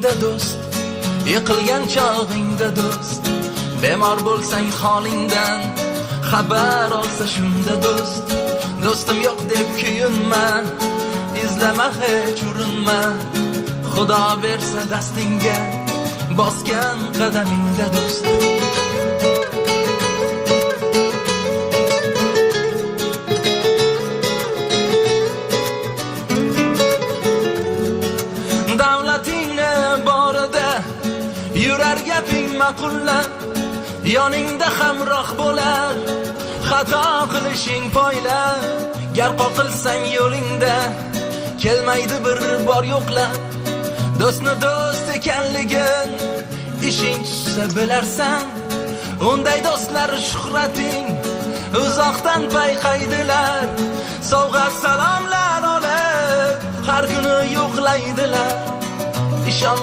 yo'lingda do'st, yiqilgan chog'ingda do'st, bemor bo'lsang holingdan xabar olsa shunda do'st. Do'stim yo'q deb kuyinma, izlama hech urinma, Xudo bersa dastingga bosgan qadamingda do'st. Davlatingni borida yurar gaping ma'qullab, yoningda hamroh bo'lar xato qilishing poyla. Gar qoqilsang yo'lingda kelmaydi bir bor yo'qlab, do'stni do'st ekanligin ishing tushsa bilarsan. Unday do'stlar shuhrating uzoqdan payqaydilar, sovg'a salomlar olib har kuni yo'qlaydilar. İnşallah